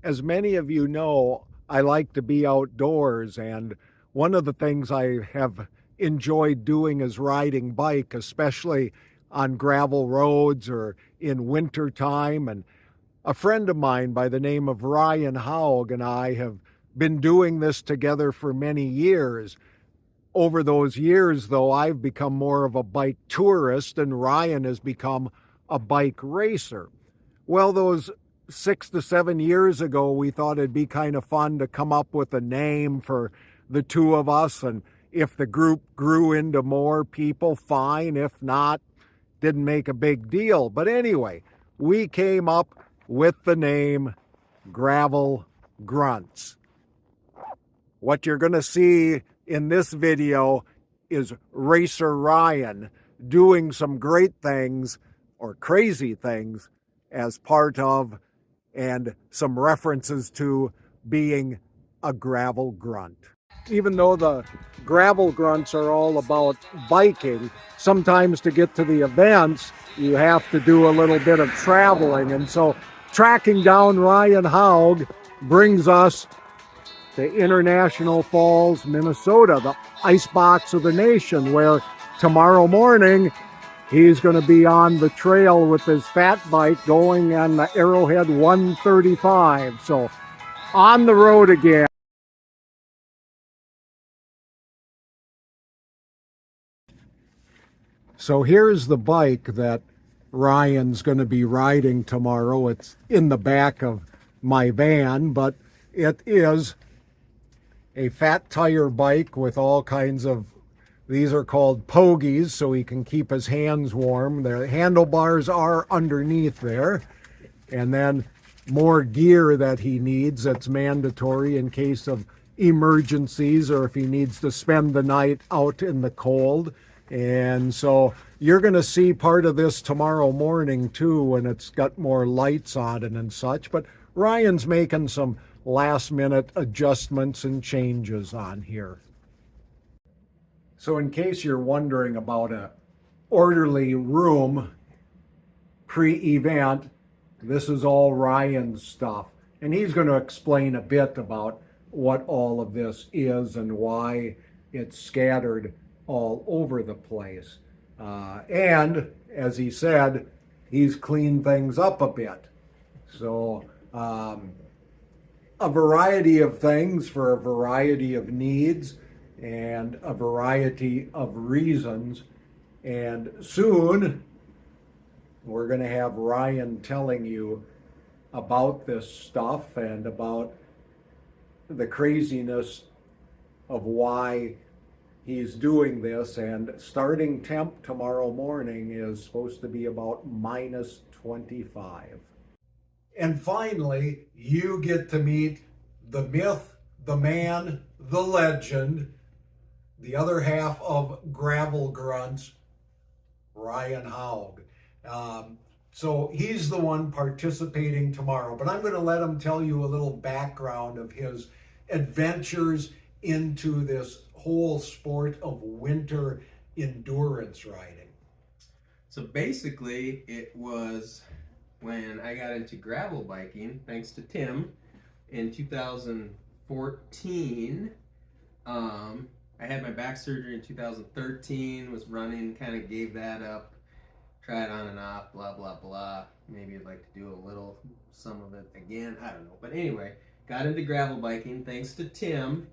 As many of you know, I like to be outdoors, and one of the things I have enjoyed doing is riding bike, especially on gravel roads or in winter time. And a friend of mine by the name of Ryan Haug and I have been doing this together for many years. Over those years, though, I've become more of a bike tourist, and Ryan has become a bike racer. Well, those 6 to 7 years ago, we thought it'd be kind of fun to come up with a name for the two of us. And if the group grew into more people, fine. If not, didn't make a big deal. But anyway, we came up with the name Gravel Grunts. What you're going to see in this video is Racer Ryan doing some great things or crazy things as part of, and some references to, being a gravel grunt. Even though the gravel grunts are all about biking, sometimes to get to the events, you have to do a little bit of traveling. And so tracking down Ryan Haug brings us to International Falls, Minnesota, the icebox of the nation, where tomorrow morning he's going to be on the trail with his fat bike going on the Arrowhead 135. So on the road again. So here's the bike that Ryan's going to be riding tomorrow. It's in the back of my van, but it is a fat tire bike with all kinds of, these are called pogies, so he can keep his hands warm. The handlebars are underneath there. And then more gear that he needs that's mandatory in case of emergencies or if he needs to spend the night out in the cold. And so you're going to see part of this tomorrow morning too, when it's got more lights on it and such. But Ryan's making some last minute adjustments and changes on here. So in case you're wondering about a orderly room pre-event, this is all Ryan's stuff. And he's going to explain a bit about what all of this is and why it's scattered all over the place. And as he said, he's cleaned things up a bit. So a variety of things for a variety of needs and a variety of reasons. And soon we're going to have Ryan telling you about this stuff and about the craziness of why he's doing this. And starting temp tomorrow morning is supposed to be about -25. And finally, you get to meet the myth, the man, the legend, the other half of Gravel Grunts, Ryan Haug. So he's the one participating tomorrow, but I'm going to let him tell you a little background of his adventures into this whole sport of winter endurance riding. So basically, it was when I got into gravel biking, thanks to Tim, in 2014. I had my back surgery in 2013, was running, kind of gave that up, tried on and off, blah, blah, blah. Maybe I'd like to do some of it again, I don't know. But anyway, got into gravel biking thanks to Tim,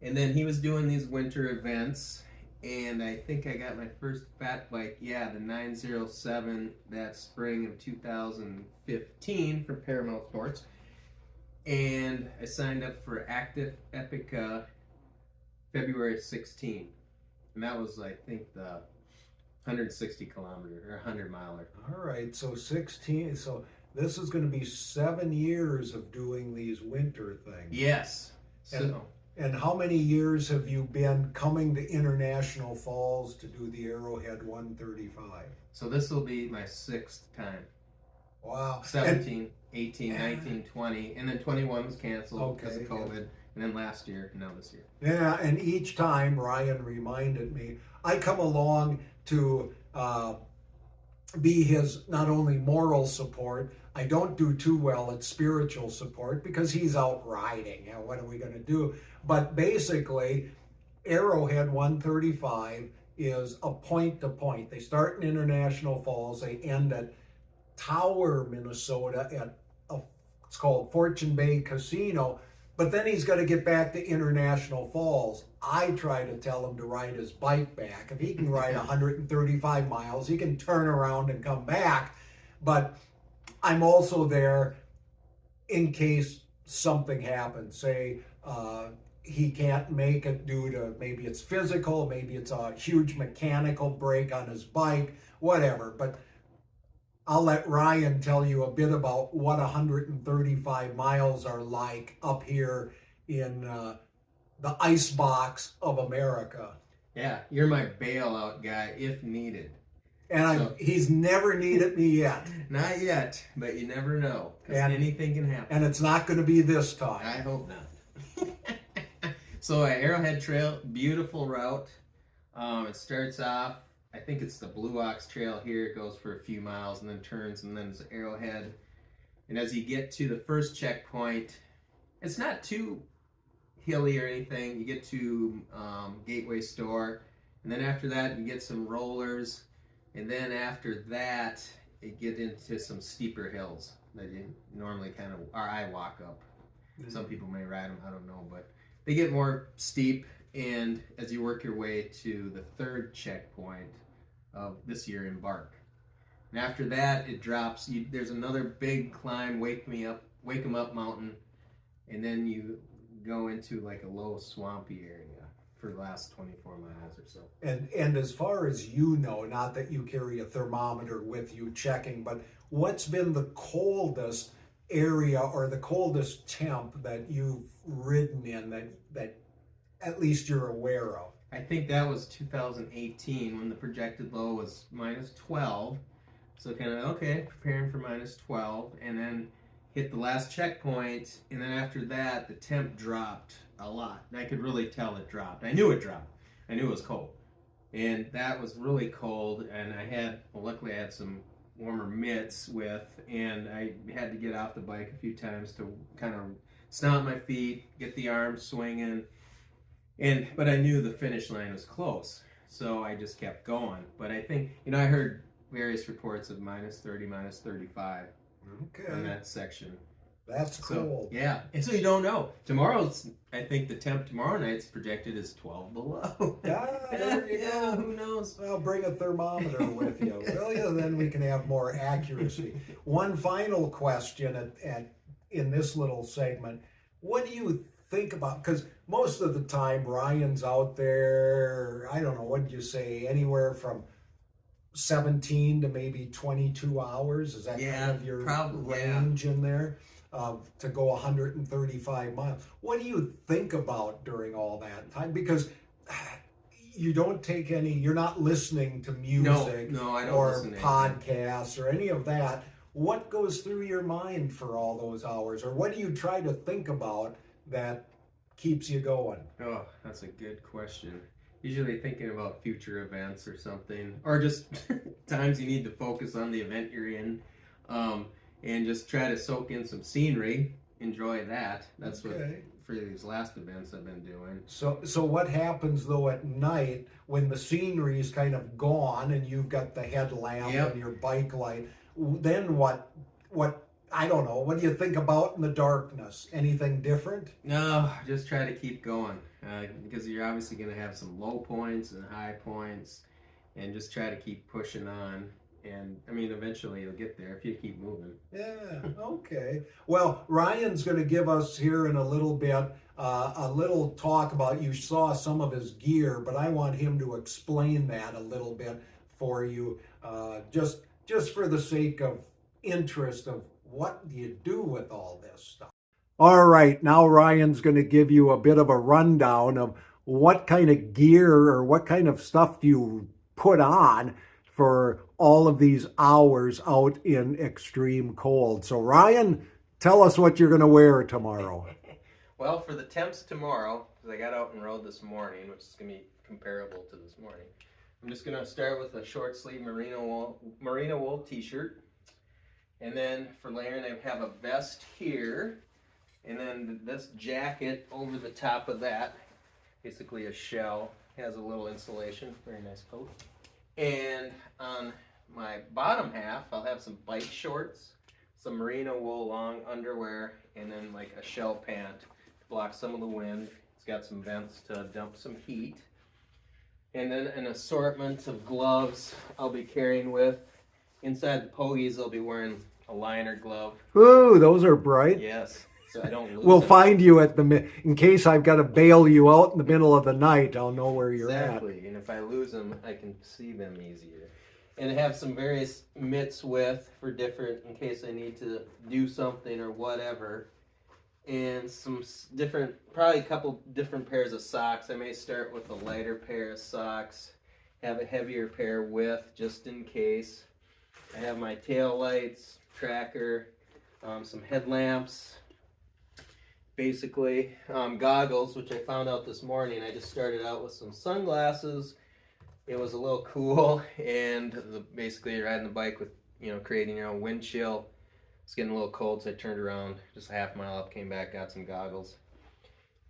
and then he was doing these winter events, and I think I got my first fat bike, the 907, that spring of 2015 from Paramount Sports. And I signed up for Active Epica February 16. And that was, I think, the 160 kilometer or 100 miler. All right, so 16. So this is going to be 7 years of doing these winter things. Yes. And how many years have you been coming to International Falls to do the Arrowhead 135? So this will be my 6th time. Wow. 17, 18, 19, 20, and then 21 was canceled because of COVID, and then last year, and now this year. Yeah, and each time, Ryan reminded me, I come along to be his not only moral support, I don't do too well at spiritual support because he's out riding. You know, what are we going to do? But basically, Arrowhead 135 is a point to point. They start in International Falls, they end at Tower, Minnesota, at it's called Fortune Bay Casino. But then he's got to get back to International Falls. I try to tell him to ride his bike back. If he can ride 135 miles, he can turn around and come back. But I'm also there in case something happens. Say he can't make it due to maybe it's physical, maybe it's a huge mechanical break on his bike, whatever. But I'll let Ryan tell you a bit about what 135 miles are like up here in the ice box of America. Yeah, you're my bailout guy if needed. And he's never needed me yet. Not yet, but you never know. Because anything can happen. And it's not going to be this time. I hope not. So Arrowhead Trail, beautiful route. It starts off, I think it's the Blue Ox Trail here. It goes for a few miles and then turns, and then it's Arrowhead. And as you get to the first checkpoint, it's not too hilly or anything. You get to Gateway Store, and then after that you get some rollers, and then after that you get into some steeper hills that you normally I walk up. Mm-hmm. Some people may ride them, I don't know, but they get more steep. And as you work your way to the third checkpoint of this year, Embark, and after that it drops. There's another big climb, Wake 'em Up mountain, and then you go into like a low swampy area for the last 24 miles or so. And as far as you know, not that you carry a thermometer with you checking, but what's been the coldest area or the coldest temp that you've ridden in that at least you're aware of? I think that was 2018 when the projected low was -12. So kind of, okay, preparing for -12, and then hit the last checkpoint, and then after that, the temp dropped a lot. And I could really tell it dropped. I knew it dropped. I knew it was cold. And that was really cold, and luckily I had some warmer mitts with, and I had to get off the bike a few times to kind of stomp my feet, get the arms swinging. But I knew the finish line was close, so I just kept going. But I think, I heard various reports of -30, -35 on that section. That's cold. Yeah, and so you don't know. I think the temp tomorrow night's projected is 12 below. There you go. Who knows? Well, bring a thermometer with you, will you? Then we can have more accuracy. One final question in this little segment. What do you think about, because most of the time Ryan's out there, I don't know, what did you say, anywhere from 17 to maybe 22 hours? Is that kind of your range in there to go 135 miles? What do you think about during all that time? Because you don't take you're not listening to music no, I don't or listen to podcasts or any of that. What goes through your mind for all those hours? Or what do you try to think about that keeps you going? Oh, that's a good question. Usually thinking about future events or something, or just times you need to focus on the event you're in, and just try to soak in some scenery, enjoy that. That's what for these last events I've been doing. So what happens though at night when the scenery is kind of gone and you've got the headlamp and your bike light? Then what I don't know. What do you think about in the darkness? Anything different? No, just try to keep going because you're obviously going to have some low points and high points, and just try to keep pushing on. And I mean, eventually you'll get there if you keep moving. Yeah, okay. Well, Ryan's going to give us here in a little bit a little talk about, you saw some of his gear, but I want him to explain that a little bit for you, just for the sake of interest of what do you do with all this stuff. All right, now Ryan's going to give you a bit of a rundown of what kind of gear or what kind of stuff do you put on for all of these hours out in extreme cold. So Ryan, tell us what you're going to wear tomorrow. Well, for the temps tomorrow, because I got out and rode this morning, which is going to be comparable to this morning, I'm just going to start with a short sleeve merino wool t-shirt. And then for layering, I have a vest here, and then this jacket over the top of that, basically a shell, has a little insulation, very nice coat. And on my bottom half, I'll have some bike shorts, some merino wool long underwear, and then like a shell pant to block some of the wind. It's got some vents to dump some heat. And then an assortment of gloves I'll be carrying with. Inside the pogies, I'll be wearing a liner glove. Ooh, those are bright. Yes, so I don't lose We'll them. find you in case I've got to bail you out in the middle of the night, I'll know where you're Exactly, and if I lose them, I can see them easier. And I have some various mitts for different, in case I need to do something or whatever. And some different, probably a couple different pairs of socks. I may start with a lighter pair of socks, have a heavier pair with, just in case. I have my tail lights, tracker, some headlamps, basically goggles, which I found out this morning. I just started out with some sunglasses. It was a little cool, and basically riding the bike with, creating your own wind chill. It's getting a little cold, so I turned around just a half mile up, came back, got some goggles.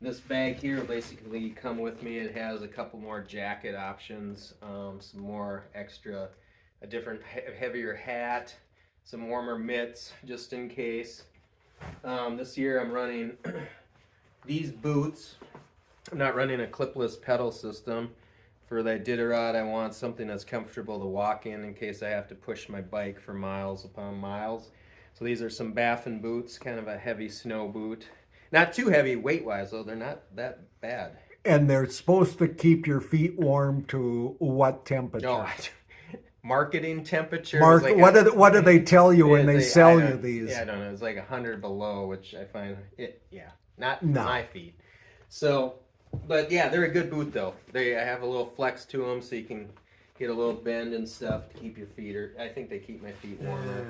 This bag here will basically come with me. It has a couple more jacket options, some more extra, a different heavier hat, some warmer mitts just in case. This year I'm running these boots. I'm not running a clipless pedal system. For that Iditarod, I want something that's comfortable to walk in case I have to push my bike for miles upon miles. So these are some Baffin boots, kind of a heavy snow boot. Not too heavy weight-wise, though. They're not that bad. And they're supposed to keep your feet warm to what temperature? No, marketing temperature. What do they tell you when they sell you these? Yeah, I don't know. It's like 100 below, which I find not my feet. So, but yeah, they're a good boot though. I have a little flex to them, so you can get a little bend and stuff to keep your feet. I think they keep my feet warmer.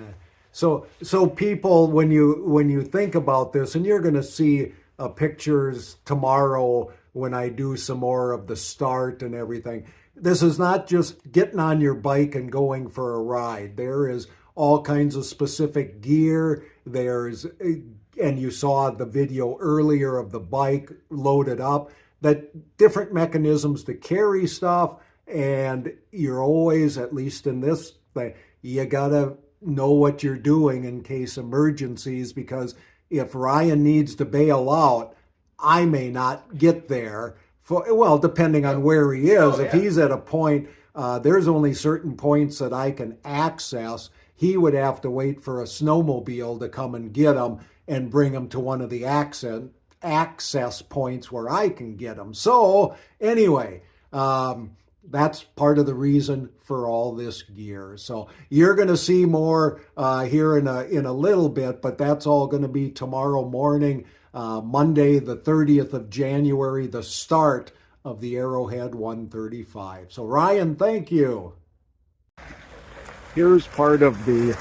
So people, when you think about this, and you're going to see pictures tomorrow when I do some more of the start and everything. This is not just getting on your bike and going for a ride. There is all kinds of specific gear. And you saw the video earlier of the bike loaded up, that different mechanisms to carry stuff. And you're always, at least in this thing, you gotta know what you're doing in case emergencies, because if Ryan needs to bail out, I may not get there. Depending on where he is. If he's at a point, there's only certain points that I can access. He would have to wait for a snowmobile to come and get him and bring him to one of the access points where I can get him. So anyway, that's part of the reason for all this gear. So you're going to see more here in a little bit, but that's all going to be tomorrow morning, Monday, the 30th of January, the start of the Arrowhead 135. So Ryan, thank you. Here's part of the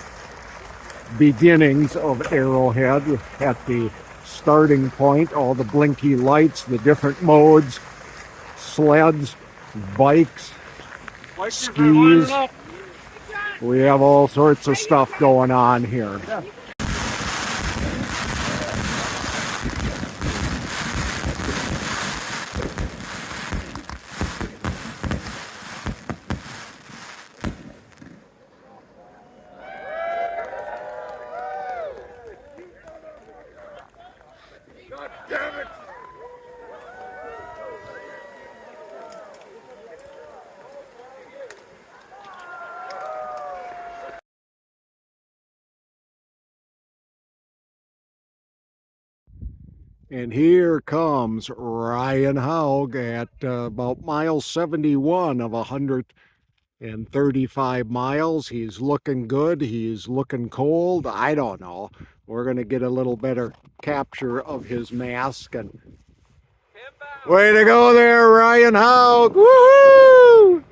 beginnings of Arrowhead at the starting point, all the blinky lights, the different modes, sleds, bikes, skis. We have all sorts of stuff going on here. God damn it! And here comes Ryan Haug at about mile 71 of 135 miles. He's looking good. He's looking cold. I don't know. We're going to get a little better capture of his mask. And way to go there, Ryan Haug. Woohoo!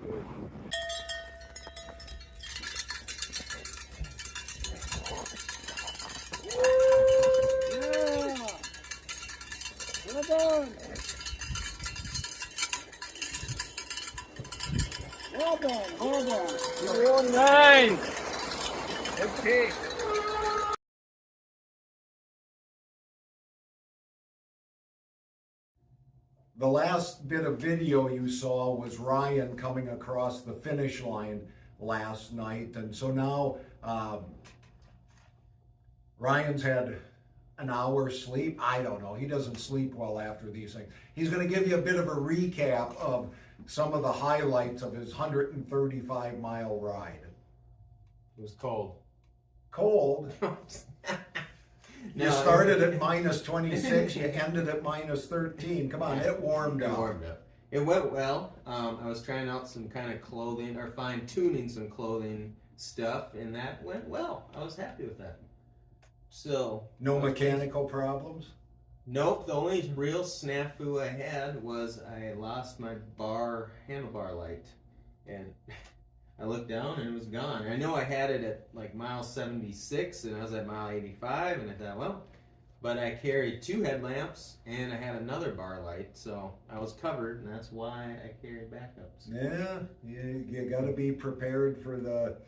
Well done. You're nice. Okay. The last bit of video you saw was Ryan coming across the finish line last night. And so now Ryan's had an hour's sleep. I don't know. He doesn't sleep well after these things. He's going to give you a bit of a recap of some of the highlights of his 135-mile ride. It was cold. Cold? No, You started at minus 26, you ended at minus 13. Come on, it warmed It up. warmed up. It went well. I was trying out some kind of clothing, or fine-tuning some clothing stuff, and that went well. I was happy with that. So No mechanical problems? nope. The only real snafu I had was I lost my handlebar light, and I looked down and it was gone. I know I had it at like mile 76 and I was at mile 85, and I thought, well, but I carried 2 headlamps and I had another bar light, so I was covered, and that's why I carried backups. Yeah, you got to be prepared for the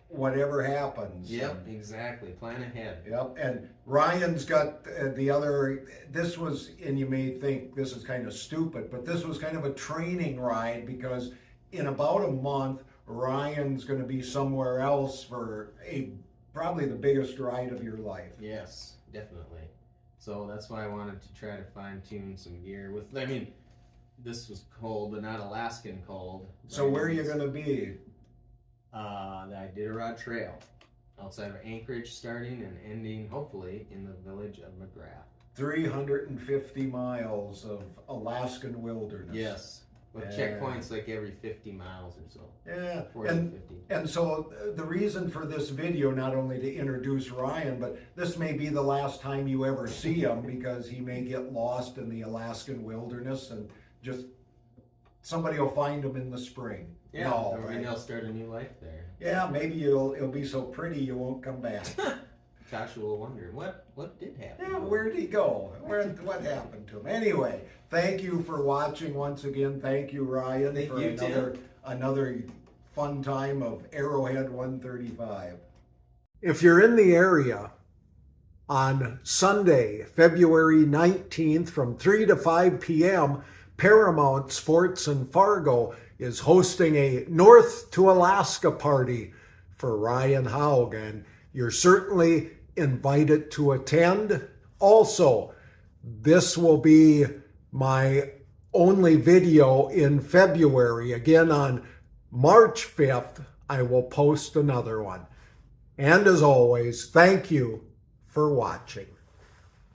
whatever happens. Yep, exactly. Plan ahead. Yep, and Ryan's got the other, this was, and you may think this is kind of stupid, but this was kind of a training ride, because in about a month, Ryan's going to be somewhere else for probably the biggest ride of your life. Yes, definitely. So that's why I wanted to try to fine tune some gear. This was cold, but not Alaskan cold. So where are you going to be? I did a rod trail outside of Anchorage, starting and ending, hopefully, in the village of McGrath. 350 miles of Alaskan wilderness. Yes. With checkpoints like every 50 miles or so. Yeah, 40 and 50. And so the reason for this video, not only to introduce Ryan, but this may be the last time you ever see him, because he may get lost in the Alaskan wilderness, and just somebody will find him in the spring. Yeah, No, or right? maybe I'll start a new life there. Yeah, maybe it'll be so pretty you won't come back. Tasha will wonder, what did happen? Yeah, where'd he go? What happened to him? Anyway, thank you for watching once again. Thank you, Ryan, Thank for you, Tim. another fun time of Arrowhead 135. If you're in the area on Sunday, February 19th from 3 to 5 p.m., Paramount Sports in Fargo is hosting a North to Alaska party for Ryan Haug, and you're certainly invited to attend. Also, this will be my only video in February. Again, on March 5th, I will post another one. And as always, thank you for watching.